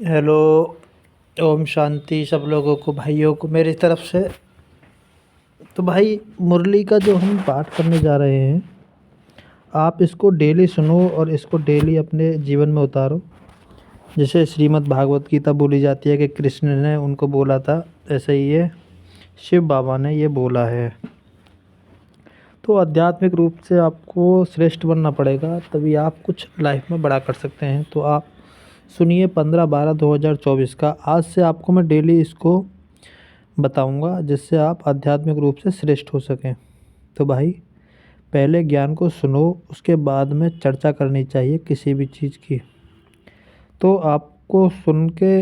Hello. Om Shanti सब लोगों को, भाइयों को मेरी तरफ से। तो भाई, मुरली का जो हम पाठ करने जा रहे हैं, आप इसको डेली सुनो और इसको डेली अपने जीवन में उतारो। जैसे श्रीमद् भागवत गीता बोली जाती है कि कृष्ण ने उनको बोला था, ऐसे ही ये शिव बाबा ने ये बोला है। तो आध्यात्मिक रूप से आपको श्रेष्ठ बनना पड़ेगा, तभी आप कुछ लाइफ में बड़ा कर सकते हैं। तो आप सुनिए 15/12/2024 का। आज से आपको मैं डेली इसको बताऊंगा, जिससे आप आध्यात्मिक रूप से श्रेष्ठ हो सकें। तो भाई, पहले ज्ञान को सुनो, उसके बाद में चर्चा करनी चाहिए किसी भी चीज़ की। तो आपको सुन के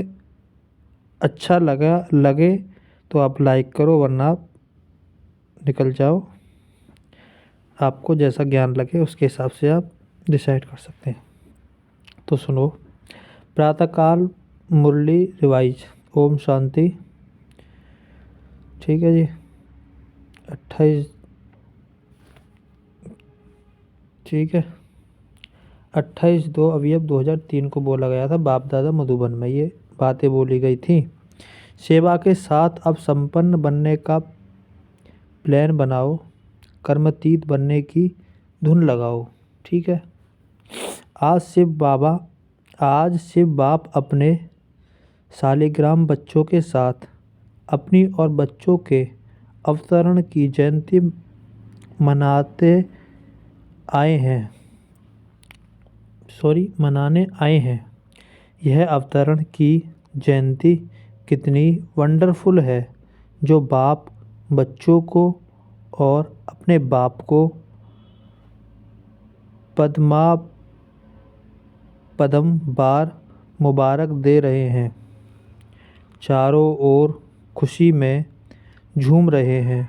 अच्छा लगे तो आप लाइक करो, वरना आप निकल जाओ। आपको जैसा ज्ञान लगे उसके हिसाब से आप डिसाइड कर सकते हैं। तो सुनो। प्रातःकाल मुरली रिवाइज। ओम शांति। ठीक है जी। 28। ठीक है। 28/2/2003 को बोला गया था, बाप दादा मधुबन में ये बातें बोली गई थी। सेवा के साथ अब संपन्न बनने का प्लान बनाओ, कर्मतीत बनने की धुन लगाओ। ठीक है। आज शिव बाप अपने शालिग्राम बच्चों के साथ अपनी और बच्चों के अवतरण की जयंती मनाने आए हैं। यह अवतरण की जयंती कितनी वंडरफुल है, जो बाप बच्चों को और अपने बाप को पदम बार मुबारक दे रहे हैं। चारों ओर खुशी में झूम रहे हैं।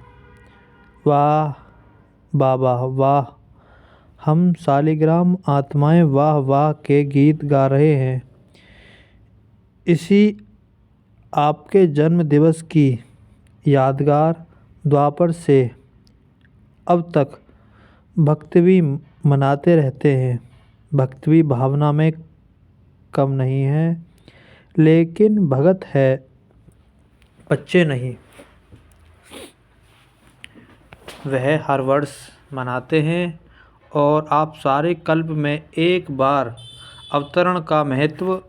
वाह बाबा वाह, हम शालिग्राम आत्माएं वाह वाह के गीत गा रहे हैं। इसी आपके जन्म दिवस की यादगार द्वापर से अब तक भक्तवी मनाते रहते हैं। भक्तवी भावना में कम नहीं है, लेकिन भगत है, बच्चे नहीं। वह हर वर्ष मनाते हैं और आप सारे कल्प में एक बार अवतरण का महत्व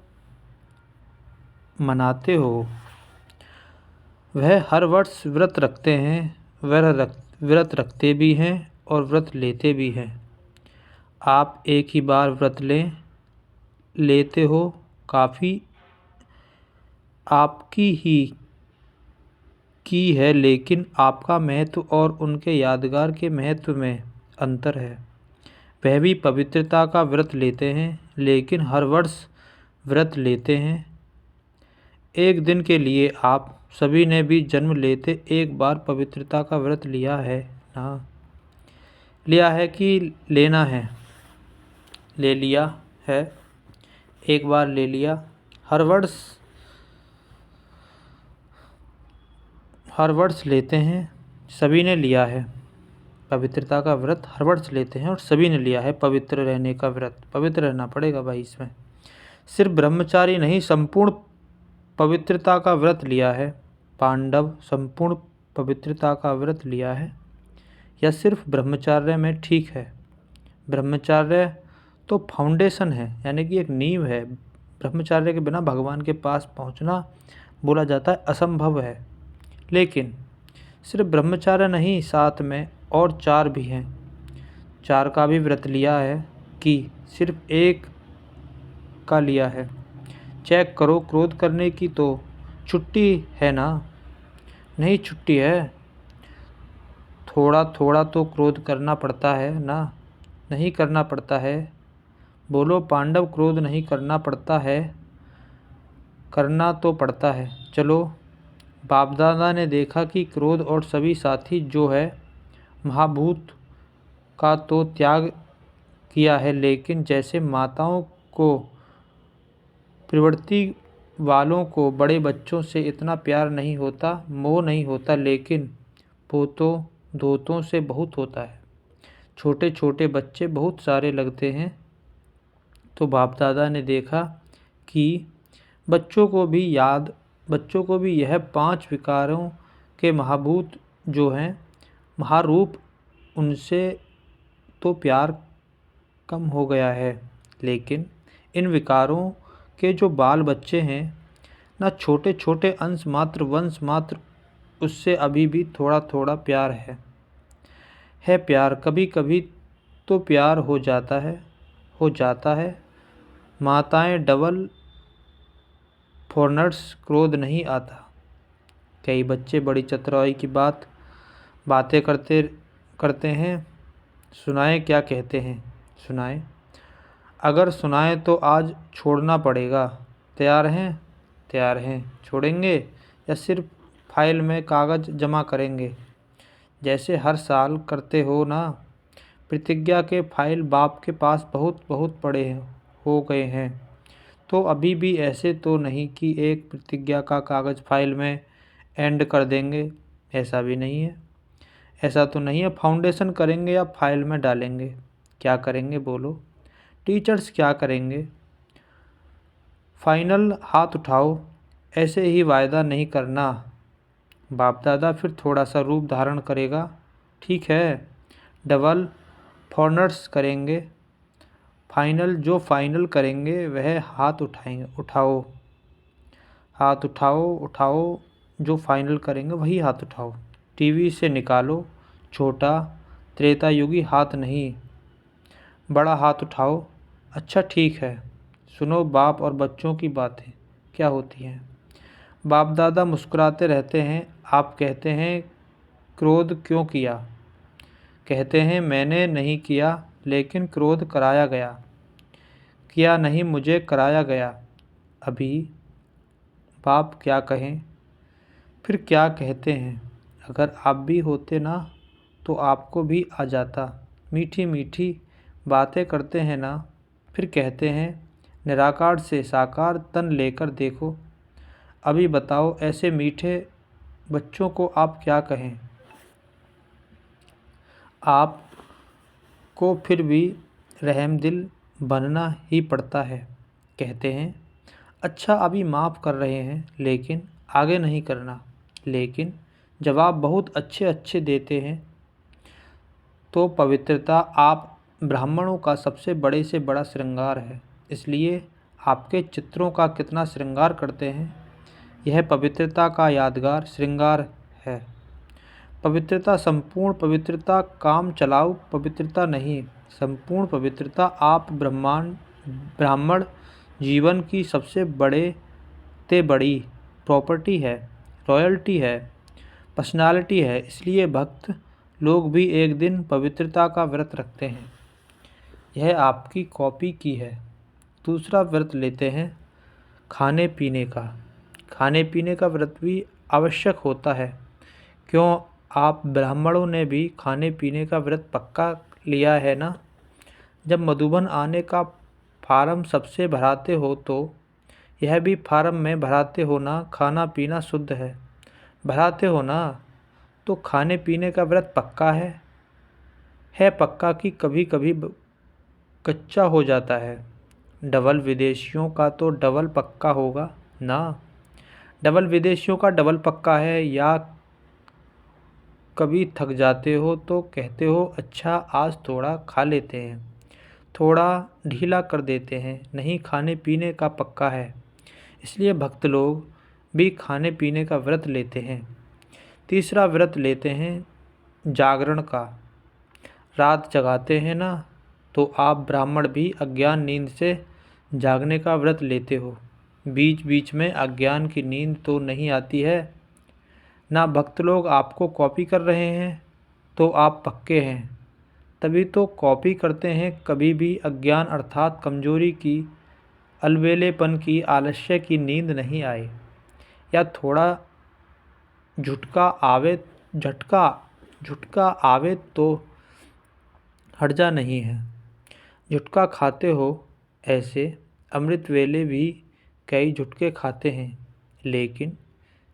मनाते हो। वह हर वर्ष व्रत रखते हैं, व्रत रखते भी हैं और व्रत लेते भी हैं। आप एक ही बार व्रत लेते हो, काफ़ी आपकी ही की है, लेकिन आपका महत्व और उनके यादगार के महत्व में अंतर है। वह भी पवित्रता का व्रत लेते हैं, लेकिन हर वर्ष व्रत लेते हैं। एक दिन के लिए आप सभी ने भी जन्म लेते एक बार पवित्रता का व्रत लिया है ना? लिया है कि लेना है? ले लिया है, एक बार ले लिया। हर वर्ष लेते हैं, सभी ने लिया है। पवित्रता का व्रत हर वर्ष लेते हैं और सभी ने लिया है। पवित्र रहने का व्रत, पवित्र रहना पड़ेगा भाई। इसमें सिर्फ ब्रह्मचारी नहीं, संपूर्ण पवित्रता का व्रत लिया है। पांडव संपूर्ण पवित्रता का व्रत लिया है, या सिर्फ ब्रह्मचार्य में ठीक है? ब्रह्मचार्य तो फाउंडेशन है, यानी कि एक नींव है। ब्रह्मचार्य के बिना भगवान के पास पहुंचना बोला जाता है असंभव है। लेकिन सिर्फ ब्रह्मचार्य नहीं, साथ में और 4 भी हैं। 4 का भी व्रत लिया है कि सिर्फ एक का लिया है? चेक करो, क्रोध करने की तो छुट्टी है ना? नहीं छुट्टी है। थोड़ा थोड़ा तो क्रोध करना पड़ता है ना? नहीं करना पड़ता है? बोलो पांडव, क्रोध नहीं करना पड़ता है? करना तो पड़ता है। चलो, बाप दादा ने देखा कि क्रोध और सभी साथी जो है महाभूत का तो त्याग किया है, लेकिन जैसे माताओं को प्रवृत्ति वालों को बड़े बच्चों से इतना प्यार नहीं होता, मोह नहीं होता, लेकिन पोतों धोतों से बहुत होता है। छोटे छोटे बच्चे बहुत सारे लगते हैं। तो बाप दादा ने देखा कि बच्चों को भी यह 5 विकारों के महाभूत जो हैं महारूप, उनसे तो प्यार कम हो गया है। लेकिन इन विकारों के जो बाल बच्चे हैं ना, छोटे छोटे अंश मात्र वंश मात्र, उससे अभी भी थोड़ा थोड़ा प्यार है प्यार। कभी कभी तो प्यार हो जाता है। माताएं डबल फॉरनर्स, क्रोध नहीं आता। कई बच्चे बड़ी चतुराई की बातें करते हैं। सुनाएं क्या कहते हैं? सुनाएं। अगर सुनाएं तो आज छोड़ना पड़ेगा। तैयार हैं? तैयार हैं। छोड़ेंगे या सिर्फ फाइल में कागज़ जमा करेंगे जैसे हर साल करते हो ना? प्रतिज्ञा के फाइल बाप के पास बहुत बहुत पड़े हो गए हैं, तो अभी भी ऐसे तो नहीं कि एक प्रतिज्ञा का कागज़ फाइल में एंड कर देंगे। ऐसा भी नहीं है। ऐसा तो नहीं है। फाउंडेशन करेंगे या फाइल में डालेंगे? क्या करेंगे बोलो? टीचर्स क्या करेंगे? फाइनल हाथ उठाओ। ऐसे ही वायदा नहीं करना। बाप दादा फिर थोड़ा सा रूप धारण करेगा। ठीक है, डबल फॉरनर्स करेंगे। फाइनल जो फाइनल करेंगे वह हाथ उठाओ। हाथ उठाओ। जो फाइनल करेंगे वही हाथ उठाओ। टीवी से निकालो छोटा त्रेता युगी हाथ नहीं, बड़ा हाथ उठाओ। अच्छा ठीक है, सुनो बाप और बच्चों की बातें क्या होती हैं। बाप दादा मुस्कुराते रहते हैं। आप कहते हैं क्रोध क्यों किया? कहते हैं मैंने नहीं किया, लेकिन क्रोध कराया गया। किया नहीं, मुझे कराया गया। अभी बाप क्या कहें? फिर क्या कहते हैं? अगर आप भी होते ना तो आपको भी आ जाता। मीठी मीठी बातें करते हैं ना। फिर कहते हैं निराकार से साकार तन लेकर देखो। अभी बताओ ऐसे मीठे बच्चों को आप क्या कहें? आप को फिर भी रहमदिल बनना ही पड़ता है। कहते हैं अच्छा अभी माफ़ कर रहे हैं, लेकिन आगे नहीं करना। लेकिन जवाब बहुत अच्छे अच्छे देते हैं। तो पवित्रता आप ब्राह्मणों का सबसे बड़े से बड़ा श्रृंगार है, इसलिए आपके चित्रों का कितना श्रृंगार करते हैं। यह पवित्रता का यादगार श्रृंगार है। पवित्रता, संपूर्ण पवित्रता, काम चलाऊ पवित्रता नहीं, संपूर्ण पवित्रता आप ब्राह्मण जीवन की सबसे बड़ी प्रॉपर्टी है, रॉयल्टी है, पर्सनालिटी है। इसलिए भक्त लोग भी एक दिन पवित्रता का व्रत रखते हैं। यह आपकी कॉपी की है। दूसरा व्रत लेते हैं खाने पीने का। खाने पीने का व्रत भी आवश्यक होता है। क्यों, आप ब्राह्मणों ने भी खाने पीने का व्रत पक्का लिया है ना? जब मधुबन आने का फार्म सबसे भराते हो तो यह भी फार्म में भराते हो ना। खाना पीना शुद्ध है, भराते हो ना। तो खाने पीने का व्रत पक्का है पक्का कि कभी कभी कच्चा हो जाता है। डबल विदेशियों का तो डबल पक्का होगा ना। डबल विदेशियों का डबल पक्का है। या कभी थक जाते हो तो कहते हो अच्छा आज थोड़ा खा लेते हैं, थोड़ा ढीला कर देते हैं। नहीं, खाने पीने का पक्का है। इसलिए भक्त लोग भी खाने पीने का व्रत लेते हैं। तीसरा व्रत लेते हैं जागरण का। रात जगाते हैं ना, तो आप ब्राह्मण भी अज्ञान नींद से जागने का व्रत लेते हो। बीच बीच में अज्ञान की नींद तो नहीं आती है ना। भक्त लोग आपको कॉपी कर रहे हैं तो आप पक्के हैं, तभी तो कॉपी करते हैं। कभी भी अज्ञान अर्थात कमजोरी की, अलबेलेपन की, आलस्य की नींद नहीं आए, या थोड़ा झटका आवे तो हर्जा नहीं है। झुटका खाते हो, ऐसे अमृत वेले भी कई झुटके खाते हैं। लेकिन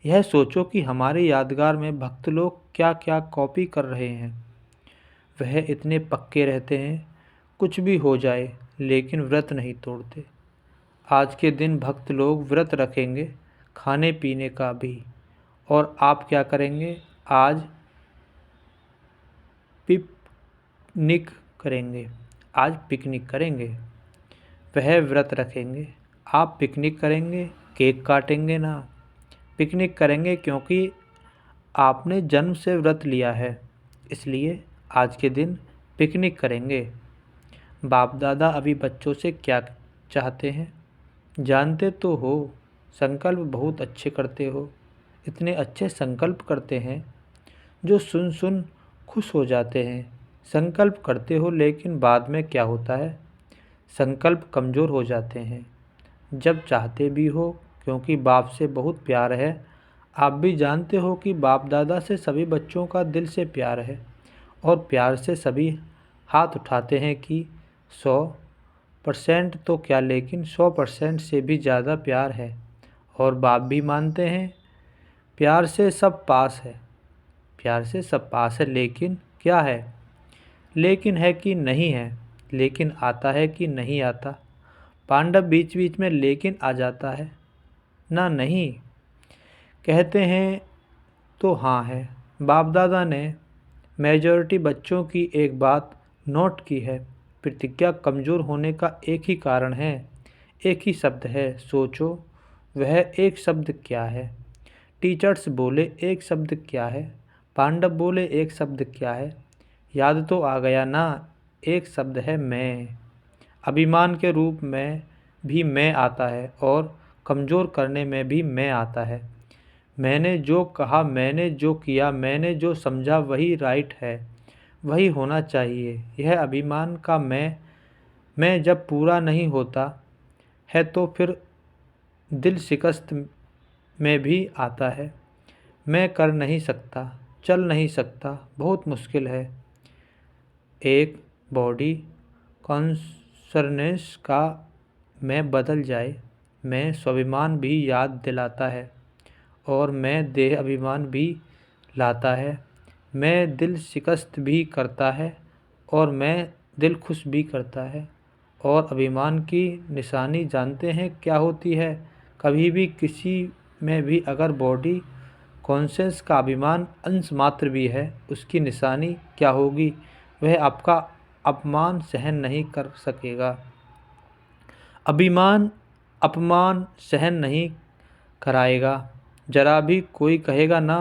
यह सोचो कि हमारे यादगार में भक्त लोग क्या क्या कॉपी कर रहे हैं। वह इतने पक्के रहते हैं कुछ भी हो जाए, लेकिन व्रत नहीं तोड़ते। आज के दिन भक्त लोग व्रत रखेंगे, खाने पीने का भी। और आप क्या करेंगे? आज पिकनिक करेंगे। आज पिकनिक करेंगे। वह व्रत रखेंगे, आप पिकनिक करेंगे, केक काटेंगे ना। पिकनिक करेंगे क्योंकि आपने जन्म से व्रत लिया है, इसलिए आज के दिन पिकनिक करेंगे। बाप दादा अभी बच्चों से क्या चाहते हैं जानते तो हो। संकल्प बहुत अच्छे करते हो। इतने अच्छे संकल्प करते हैं जो सुन सुन खुश हो जाते हैं। संकल्प करते हो लेकिन बाद में क्या होता है? संकल्प कमज़ोर हो जाते हैं। जब चाहते भी हो, क्योंकि बाप से बहुत प्यार है। आप भी जानते हो कि बाप दादा से सभी बच्चों का दिल से प्यार है, और प्यार से सभी हाथ उठाते हैं कि 100% तो क्या, लेकिन 100% से भी ज़्यादा प्यार है। और बाप भी मानते हैं प्यार से सब पास है। प्यार से सब पास है, लेकिन क्या है? लेकिन है कि नहीं है। लेकिन आता है कि नहीं आता। पांडव बीच बीच में लेकिन आ जाता है ना। नहीं कहते हैं तो हाँ है। बाप दादा ने मेजॉरिटी बच्चों की एक बात नोट की है। प्रतिज्ञा कमज़ोर होने का एक ही कारण है, एक ही शब्द है। सोचो वह एक शब्द क्या है? टीचर्स बोले एक शब्द क्या है? पांडव बोले एक शब्द क्या है? याद तो आ गया ना। एक शब्द है मैं। अभिमान के रूप में भी मैं आता है, और कमज़ोर करने में भी मैं आता है। मैंने जो कहा, मैंने जो किया, मैंने जो समझा वही राइट है, वही होना चाहिए। यह अभिमान का मैं जब पूरा नहीं होता है तो फिर दिल शिकस्त में भी आता है। मैं कर नहीं सकता, चल नहीं सकता, बहुत मुश्किल है। एक बॉडी कॉन्सर्नेंस का मैं बदल जाए। मैं स्वाभिमान भी याद दिलाता है, और मैं देह अभिमान भी लाता है। मैं दिल शिकस्त भी करता है, और मैं दिल खुश भी करता है। और अभिमान की निशानी जानते हैं क्या होती है? कभी भी किसी में भी अगर बॉडी कॉन्शियस का अभिमान अंश मात्र भी है, उसकी निशानी क्या होगी? वह आपका अपमान सहन नहीं कर सकेगा। अभिमान अपमान सहन नहीं कराएगा। जरा भी कोई कहेगा ना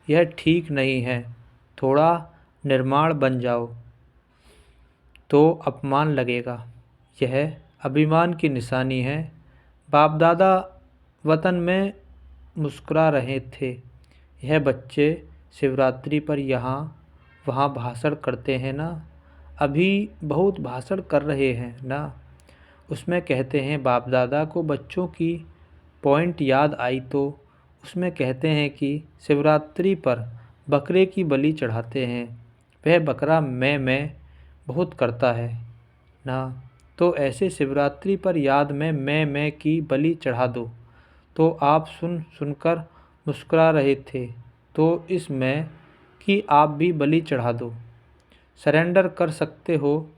यह ठीक नहीं है, थोड़ा निर्माण बन जाओ, तो अपमान लगेगा। यह अभिमान की निशानी है। बाप दादा वतन में मुस्कुरा रहे थे। यह बच्चे शिवरात्रि पर यहाँ वहाँ भाषण करते हैं ना। अभी बहुत भाषण कर रहे हैं ना। उसमें कहते हैं, बाप दादा को बच्चों की पॉइंट याद आई तो उसमें कहते हैं कि शिवरात्रि पर बकरे की बलि चढ़ाते हैं। वह बकरा मैं बहुत करता है ना। तो ऐसे शिवरात्रि पर याद में मैं की बलि चढ़ा दो। तो आप सुनकर मुस्कुरा रहे थे, तो इस मैं की आप भी बलि चढ़ा दो। सरेंडर कर सकते हो,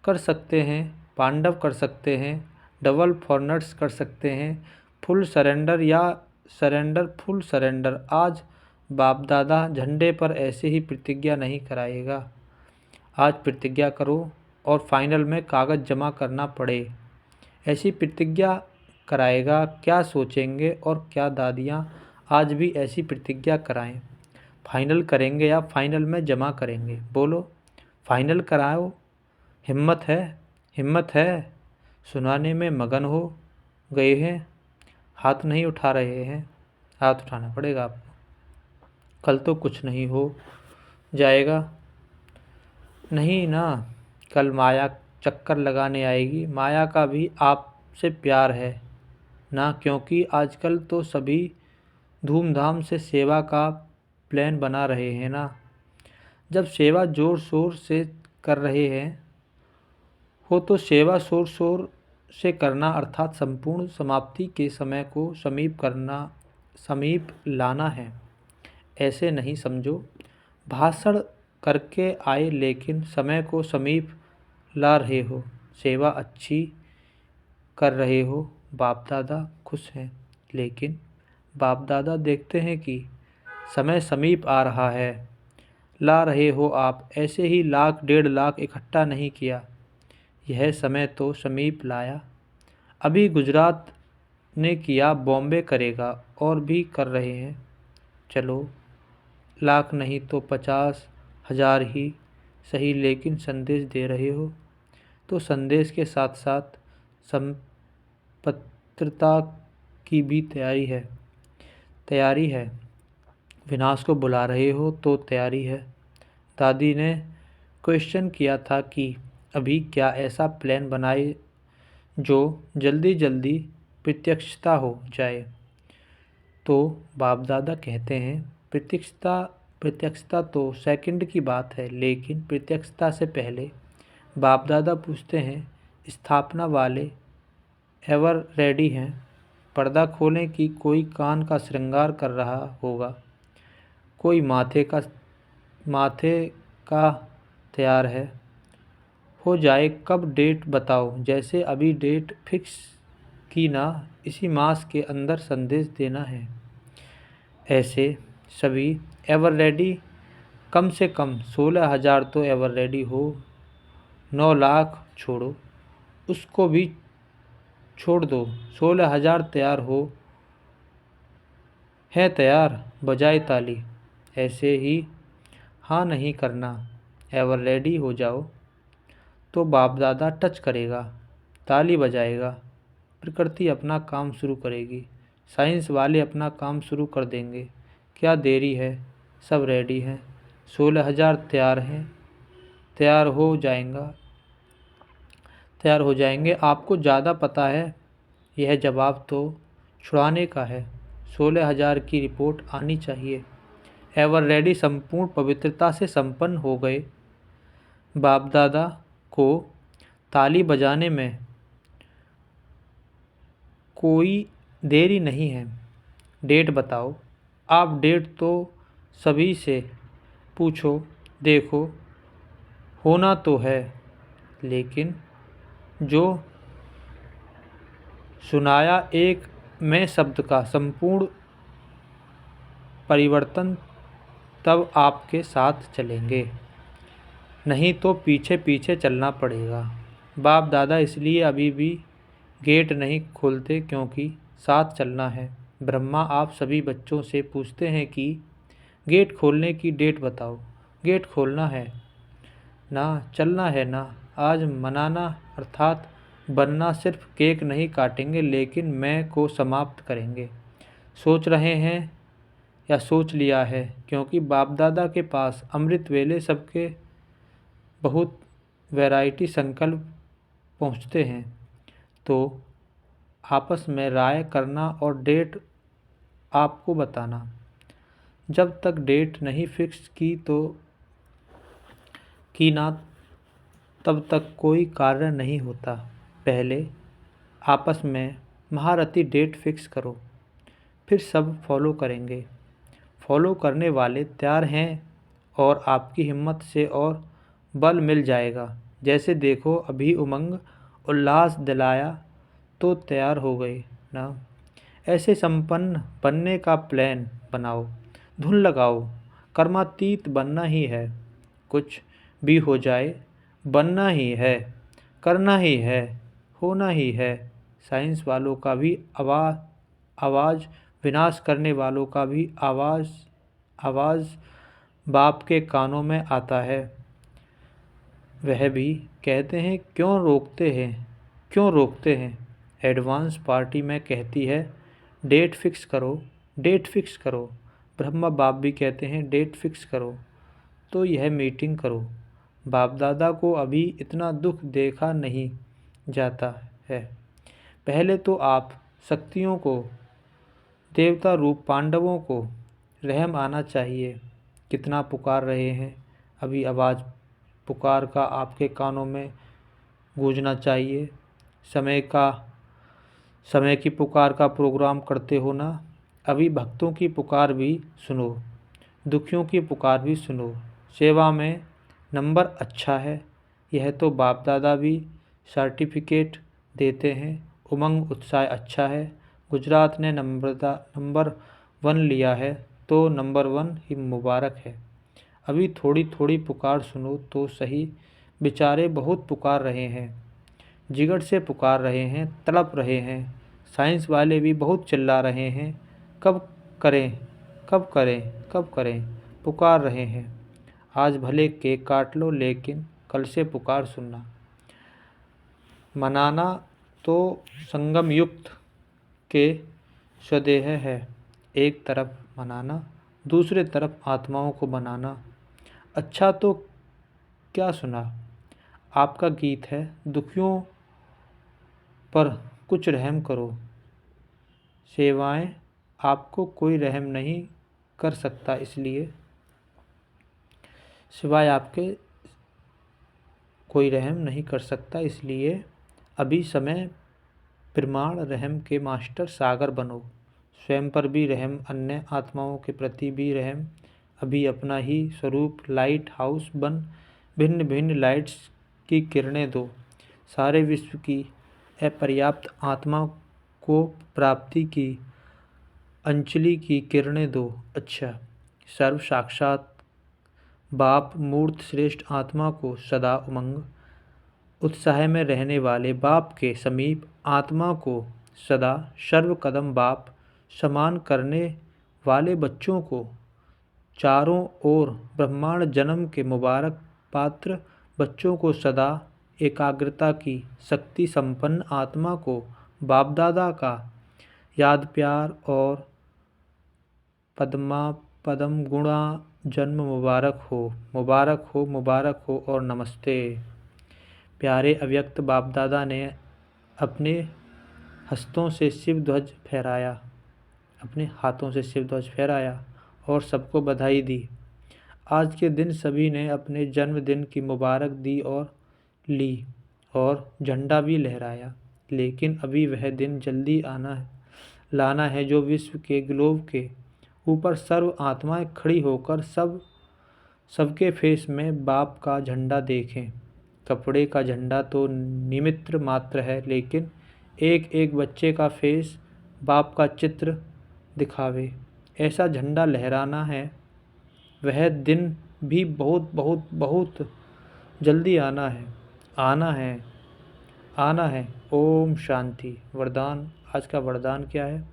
कर सकते हैं। पांडव कर सकते हैं। डबल फॉरनर्स कर सकते हैं। फुल सरेंडर या सरेंडर फुल सरेंडर। आज बाप दादा झंडे पर ऐसे ही प्रतिज्ञा नहीं कराएगा। आज प्रतिज्ञा करो, और फाइनल में कागज़ जमा करना पड़े ऐसी प्रतिज्ञा कराएगा। क्या सोचेंगे? और क्या दादियाँ आज भी ऐसी प्रतिज्ञा कराएं? फाइनल करेंगे या फाइनल में जमा करेंगे? बोलो, फाइनल कराओ। हिम्मत है? हिम्मत है? सुनाने में मगन हो गए हैं, हाथ नहीं उठा रहे हैं। हाथ उठाना पड़ेगा आपको। कल तो कुछ नहीं हो जाएगा। नहीं ना, कल माया चक्कर लगाने आएगी। माया का भी आपसे प्यार है ना, क्योंकि आजकल तो सभी धूमधाम से सेवा का प्लान बना रहे हैं ना। जब सेवा ज़ोर शोर से कर रहे हैं हो, तो सेवा शोर शोर से करना, अर्थात संपूर्ण समाप्ति के समय को समीप लाना है। ऐसे नहीं समझो भाषण करके आए, लेकिन समय को समीप ला रहे हो। सेवा अच्छी कर रहे हो, बाप दादा खुश हैं, लेकिन बाप दादा देखते हैं कि समय समीप आ रहा है। ला रहे हो आप, ऐसे ही 1,00,000 1,50,000 इकट्ठा नहीं किया, यह समय तो समीप लाया। अभी गुजरात ने किया, बॉम्बे करेगा, और भी कर रहे हैं। चलो 1,00,000 नहीं तो 50,000 ही सही, लेकिन संदेश दे रहे हो तो संदेश के साथ साथ संपत्रता की भी तैयारी है। विनाश को बुला रहे हो तो तैयारी है। दादी ने क्वेश्चन किया था कि अभी क्या ऐसा प्लान बनाए जो जल्दी जल्दी प्रत्यक्षता हो जाए। तो बाप दादा कहते हैं प्रत्यक्षता तो सेकंड की बात है, लेकिन प्रत्यक्षता से पहले बाप दादा पूछते हैं स्थापना वाले एवर रेडी हैं। पर्दा खोलें कि कोई कान का श्रृंगार कर रहा होगा, कोई माथे का तैयार है। हो जाए कब डेट बताओ, जैसे अभी डेट फिक्स की ना, इसी मास के अंदर संदेश देना है। ऐसे सभी एवर रेडी, कम से कम 16,000 तो एवर रेडी हो। 9,00,000 छोड़ो, उसको भी छोड़ दो, 16,000 तैयार हो है तैयार, बजाए ताली। ऐसे ही हाँ नहीं करना, एवर रेडी हो जाओ तो बाप दादा टच करेगा, ताली बजाएगा, प्रकृति अपना काम शुरू करेगी, साइंस वाले अपना काम शुरू कर देंगे। क्या देरी है, सब रेडी हैं, 16,000 तैयार हैं, तैयार हो जाएंगे। आपको ज़्यादा पता है, यह जवाब तो छुड़ाने का है। 16,000 की रिपोर्ट आनी चाहिए। एवर रेडी संपूर्ण पवित्रता से संपन्न हो गए। बाप दादा को ताली बजाने में कोई देरी नहीं है। डेट बताओ। आप डेट तो सभी से पूछो, देखो होना तो है, लेकिन जो सुनाया एक मैं शब्द का संपूर्ण परिवर्तन, तब आपके साथ चलेंगे, नहीं तो पीछे पीछे चलना पड़ेगा। बाप दादा इसलिए अभी भी गेट नहीं खोलते क्योंकि साथ चलना है। ब्रह्मा आप सभी बच्चों से पूछते हैं कि गेट खोलने की डेट बताओ। गेट खोलना है ना, चलना है ना। आज मनाना अर्थात बनना, सिर्फ केक नहीं काटेंगे, लेकिन मैं को समाप्त करेंगे। सोच रहे हैं या सोच लिया है, क्योंकि बाप दादा के पास अमृत वेले सबके बहुत वैरायटी संकल्प पहुँचते हैं, तो आपस में राय करना और डेट आपको बताना। जब तक डेट नहीं फिक्स की ना, तब तक कोई कार्य नहीं होता। पहले आपस में महारथी डेट फिक्स करो, फिर सब फॉलो करेंगे। फॉलो करने वाले तैयार हैं और आपकी हिम्मत से और बल मिल जाएगा। जैसे देखो अभी उमंग उल्लास दिलाया तो तैयार हो गए ना। ऐसे संपन्न बनने का प्लान बनाओ, धुन लगाओ, कर्मातीत बनना ही है। कुछ भी हो जाए बनना ही है, करना ही है, होना ही है। साइंस वालों का भी आवाज़, विनाश करने वालों का भी आवाज़ बाप के कानों में आता है। वह भी कहते हैं क्यों रोकते हैं। एडवांस पार्टी में कहती है डेट फिक्स करो। ब्रह्मा बाप भी कहते हैं डेट फिक्स करो, तो यह मीटिंग करो। बाप दादा को अभी इतना दुख देखा नहीं जाता है। पहले तो आप शक्तियों को, देवता रूप पांडवों को रहम आना चाहिए। कितना पुकार रहे हैं, अभी आवाज़ पुकार का आपके कानों में गूंजना चाहिए। समय की पुकार का प्रोग्राम करते हो ना, अभी भक्तों की पुकार भी सुनो, दुखियों की पुकार भी सुनो। सेवा में नंबर अच्छा है, यह तो बाप दादा भी सर्टिफिकेट देते हैं। उमंग उत्साह अच्छा है। गुजरात ने नंबर 1 लिया है तो नंबर 1 ही मुबारक है। अभी थोड़ी थोड़ी पुकार सुनो तो सही, बेचारे बहुत पुकार रहे हैं, जिगर से पुकार रहे हैं, तड़प रहे हैं। साइंस वाले भी बहुत चिल्ला रहे हैं, कब करें कब करें कब करें, पुकार रहे हैं। आज भले केक काट लो लेकिन कल से पुकार सुनना। मनाना तो संगम युक्त के स्वदेह है, एक तरफ मनाना, दूसरे तरफ आत्माओं को बनाना। अच्छा तो क्या सुना, आपका गीत है, दुखियों पर कुछ रहम करो। सेवाएं आपको कोई रहम नहीं कर सकता, इसलिए सिवाय आपके कोई रहम नहीं कर सकता, इसलिए अभी समय प्रमाण रहम के मास्टर सागर बनो। स्वयं पर भी रहम, अन्य आत्माओं के प्रति भी रहम। अभी अपना ही स्वरूप लाइट हाउस बन भिन्न भिन्न लाइट्स की किरणें दो। सारे विश्व की अपर्याप्त आत्मा को प्राप्ति की अंजलि की किरणें दो। अच्छा, सर्व साक्षात बाप मूर्त श्रेष्ठ आत्मा को सदा उमंग उत्साह में रहने वाले बाप के समीप आत्मा को सदा सर्व कदम बाप समान करने वाले बच्चों को चारों ओर ब्रह्मांड जन्म के मुबारक पात्र बच्चों को सदा एकाग्रता की शक्ति संपन्न आत्मा को बाप दादा का याद प्यार और पदम गुणा जन्म मुबारक हो, मुबारक हो, मुबारक हो और नमस्ते। प्यारे अव्यक्त बाप दादा ने अपने हस्तों से शिव ध्वज फहराया और सबको बधाई दी। आज के दिन सभी ने अपने जन्मदिन की मुबारक दी और ली और झंडा भी लहराया, लेकिन अभी वह दिन जल्दी लाना है जो विश्व के ग्लोब के ऊपर सर्व आत्माएं खड़ी होकर सबके फेस में बाप का झंडा देखें। कपड़े का झंडा तो निमित्त मात्र है, लेकिन एक एक बच्चे का फेस बाप का चित्र दिखावे, ऐसा झंडा लहराना है। वह दिन भी बहुत बहुत बहुत जल्दी आना है। ओम शांति। वरदान, आज का वरदान क्या है?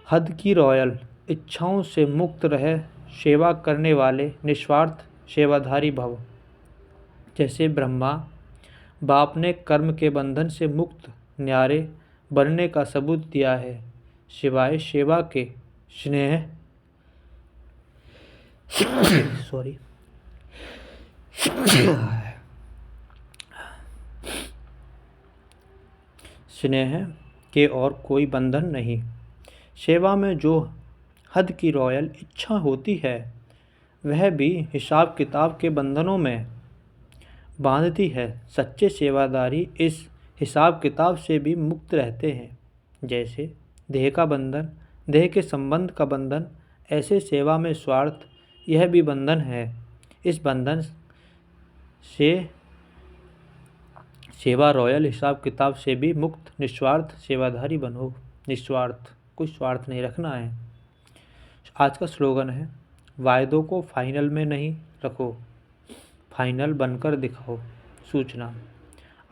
हद की रॉयल इच्छाओं से मुक्त रहे, सेवा करने वाले निस्वार्थ सेवाधारी भव। जैसे ब्रह्मा बाप ने कर्म के बंधन से मुक्त न्यारे बनने का सबूत दिया है, सिवाय सेवा के स्नेह के और कोई बंधन नहीं। सेवा में जो हद की रॉयल इच्छा होती है वह भी हिसाब किताब के बंधनों में बांधती है। सच्चे सेवादारी इस हिसाब किताब से भी मुक्त रहते हैं। जैसे देह का बंधन, देह के संबंध का बंधन, ऐसे सेवा में स्वार्थ यह भी बंधन है। इस बंधन से सेवा रॉयल हिसाब किताब से भी मुक्त निस्वार्थ सेवाधारी बनो। निस्वार्थ, कोई स्वार्थ नहीं रखना है। आज का स्लोगन है, वायदों को फाइनल में नहीं रखो, फाइनल बनकर दिखाओ। सूचना,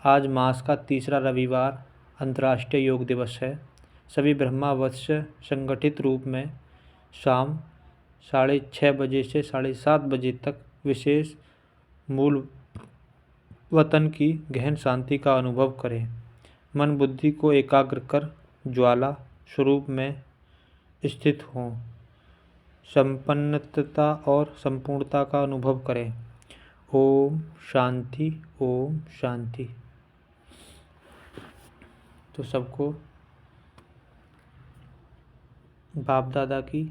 आज मास का तीसरा रविवार अंतर्राष्ट्रीय योग दिवस है। सभी ब्रह्मावत्स संगठित रूप में शाम 6:30 बजे से 7:30 बजे तक विशेष मूल वतन की गहन शांति का अनुभव करें। मन बुद्धि को एकाग्र कर ज्वाला स्वरूप में स्थित हों। संपन्नता और संपूर्णता का अनुभव करें। ओम शांति, ओम शांति। तो सबको बाप दादा की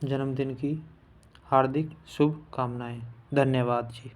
जन्मदिन की हार्दिक शुभकामनाएं। धन्यवाद जी।